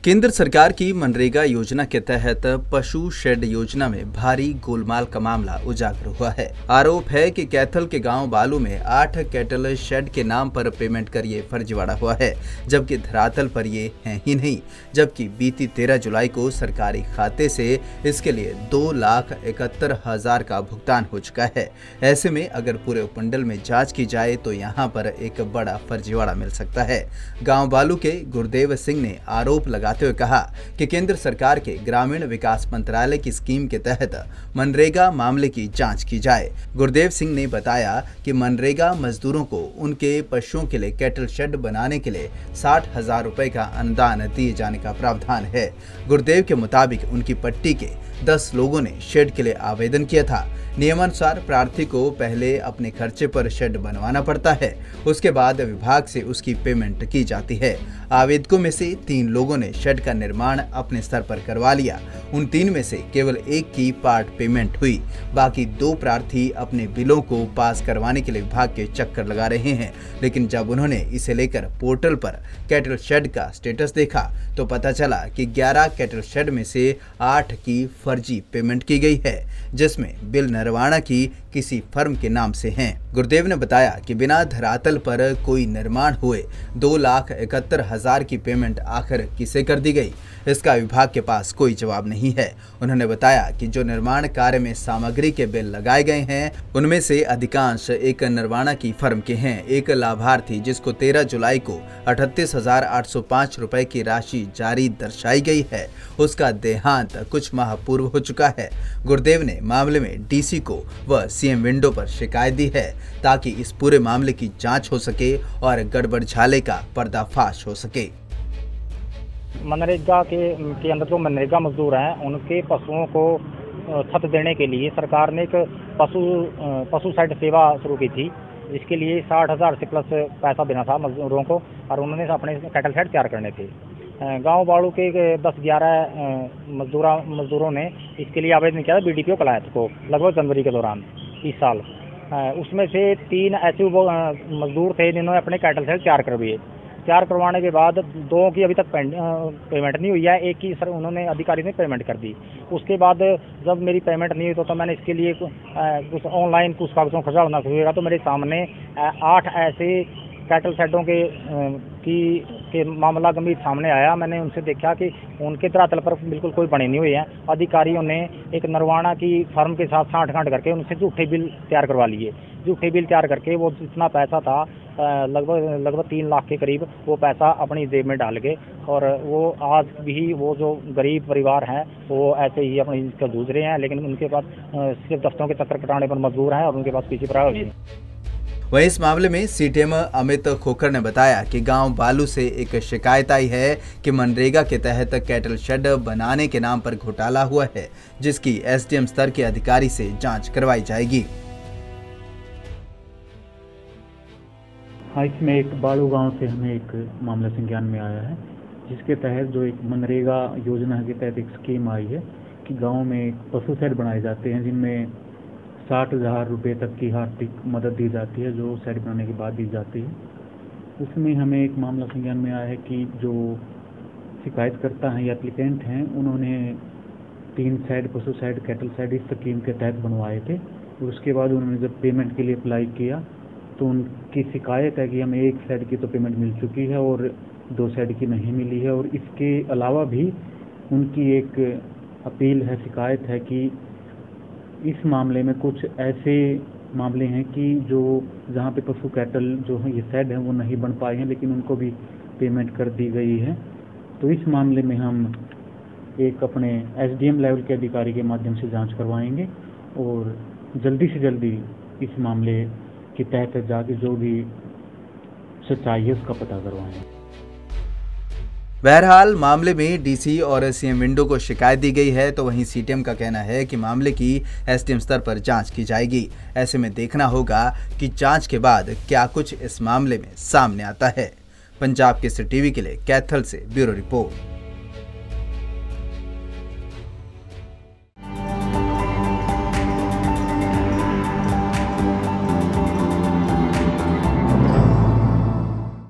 केंद्र सरकार की मनरेगा योजना के तहत पशु शेड योजना में भारी गोलमाल का मामला उजागर हुआ है। आरोप है कि कैथल के गांव बालू में 8 कैटल शेड के नाम पर पेमेंट कर ये फर्जीवाड़ा हुआ है, जबकि धरातल पर ये है ही नहीं। जबकि बीती 13 जुलाई को सरकारी खाते से इसके लिए 2,71,000 का भुगतान हो चुका है। ऐसे में अगर पूरे उपमंडल में जाँच की जाए तो यहाँ पर एक बड़ा फर्जीवाड़ा मिल सकता है। गाँव बालू के गुरदेव सिंह ने आरोप लगाते हुए कहा कि केंद्र सरकार के ग्रामीण विकास मंत्रालय की स्कीम के तहत मनरेगा मामले की जांच की जाए। गुरदेव सिंह ने बताया कि मनरेगा मजदूरों को उनके पशुओं के लिए कैटल शेड बनाने के लिए 60,000 रुपए का अनुदान दिए जाने का प्रावधान है। गुरदेव के मुताबिक उनकी पट्टी के 10 लोगों ने शेड के लिए आवेदन किया था। नियमानुसार प्रार्थी को पहले अपने खर्चे पर शेड बनवाना पड़ता है, उसके बाद विभाग से उसकी पेमेंट की जाती है। आवेदकों में से 3 लोगों ने शेड का निर्माण अपने स्तर पर करवा लिया। उन 3 में से केवल एक की पार्ट पेमेंट हुई। बाकी 2 प्रार्थी अपने बिलों को पास करवाने के लिए विभाग के चक्कर लगा रहे हैं, लेकिन जब उन्होंने इसे लेकर पोर्टल पर कैटल शेड का स्टेटस देखा तो पता चला कि 11 कैटल शेड में से 8 की फर्जी पेमेंट की गई है, जिसमें बिल नरवाना की किसी फर्म के नाम से हैं। गुरदेव ने बताया कि बिना धरातल पर कोई निर्माण हुए 2,71,000 की पेमेंट आखिर किसे कर दी गई, इसका विभाग के पास कोई जवाब नहीं है। उन्होंने बताया कि जो निर्माण कार्य में सामग्री के बिल लगाए गए हैं उनमें से अधिकांश एक नरवाना की फर्म के हैं। एक लाभार्थी जिसको 13 जुलाई को 38,805 रुपए की राशि जारी दर्शाई गई है, उसका देहांत कुछ माह पूर्व हो चुका है। गुरदेव ने मामले में डीसी को व सीएम विंडो पर शिकायत दी है ताकि इस पूरे मामले की जांच हो सके और गड़बड़झाले का पर्दाफाश हो सके। मनरेगा के अंदर जो मनरेगा मजदूर हैं उनके पशुओं को छत देने के लिए सरकार ने एक पशु शेड सेवा शुरू की थी। इसके लिए 60,000 से प्लस पैसा देना था मजदूरों को और उन्होंने अपने कैटल शेड तैयार करने थे। गांव बाड़ू के 10-11 मजदूरों ने इसके लिए आवेदन किया था बीडीपीओ कलायत को लगभग जनवरी के दौरान इस साल। उसमें से 3 ऐसे मजदूर थे जिन्होंने अपने कैटल शेड तैयार करवाने के बाद 2 की अभी तक पेमेंट नहीं हुई है। एक की सर उन्होंने अधिकारी ने पेमेंट कर दी। उसके बाद जब मेरी पेमेंट नहीं हुई तो मैंने इसके लिए कुछ ऑनलाइन कुछ कागजों खर्चा होना शुरू हुआ तो मेरे सामने 8 ऐसे कैटल शेडों के मामला गंभीर सामने आया। मैंने उनसे देखा कि उनके धरातल पर बिल्कुल कोई बने नहीं हुए हैं। अधिकारियों ने एक नरवाना की फर्म के साथ सांठ-गांठ करके उनसे झूठे बिल तैयार करवा लिए। झूठे बिल तैयार करके वो जितना पैसा था लगभग 3 लाख के करीब वो पैसा अपनी जेब में डाल गए और वो आज भी वो जो गरीब परिवार हैं वो ऐसे ही अपनी इसका जूझ रहे हैं, लेकिन उनके पास सिर्फ दफ्तरों के चक्कर कटाने पर मजबूर हैं और उनके पास पीछे पड़ा है। वहीं इस मामले में सीटीएम अमित खोखर ने बताया कि गांव बालू से एक शिकायत आई है कि मनरेगा के तहत कैटल शेड बनाने के नाम पर घोटाला हुआ है, जिसकी एसडीएम स्तर के अधिकारी से जांच करवाई जाएगी। हाँ, इसमें एक बालू गांव से हमें एक मामला संज्ञान में आया है, जिसके तहत जो एक मनरेगा योजना के तहत एक स्कीम आई है कि गांव में पशु शेड बनाए जाते हैं जिनमें 60,000 रुपये तक की आर्थिक मदद दी जाती है, जो शेड बनाने के बाद दी जाती है। उसमें हमें एक मामला संज्ञान में आया है कि जो शिकायतकर्ता हैं या एप्लीकेंट हैं उन्होंने 3 शेड पशु शेड कैटल शेड इस स्कीम के तहत बनवाए थे और उसके बाद उन्होंने जब पेमेंट के लिए अप्लाई किया तो उनकी शिकायत है कि हमें 1 शेड की तो पेमेंट मिल चुकी है और 2 शेड की नहीं मिली है। और इसके अलावा भी उनकी एक अपील है, शिकायत है कि इस मामले में कुछ ऐसे मामले हैं कि जो जहाँ पे पशु कैटल जो है ये शेड है वो नहीं बन पाए हैं, लेकिन उनको भी पेमेंट कर दी गई है। तो इस मामले में हम एक अपने एसडीएम लेवल के अधिकारी के माध्यम से जांच करवाएंगे और जल्दी से जल्दी इस मामले के तहत जाके जो भी सच्चाई है उसका पता करवाएंगे। बहरहाल मामले में डीसी और सीएम विंडो को शिकायत दी गई है, तो वहीं सीटीएम का कहना है कि मामले की एसडीएम स्तर पर जांच की जाएगी। ऐसे में देखना होगा कि जांच के बाद क्या कुछ इस मामले में सामने आता है। पंजाब केसरी टीवी के लिए कैथल से ब्यूरो रिपोर्ट।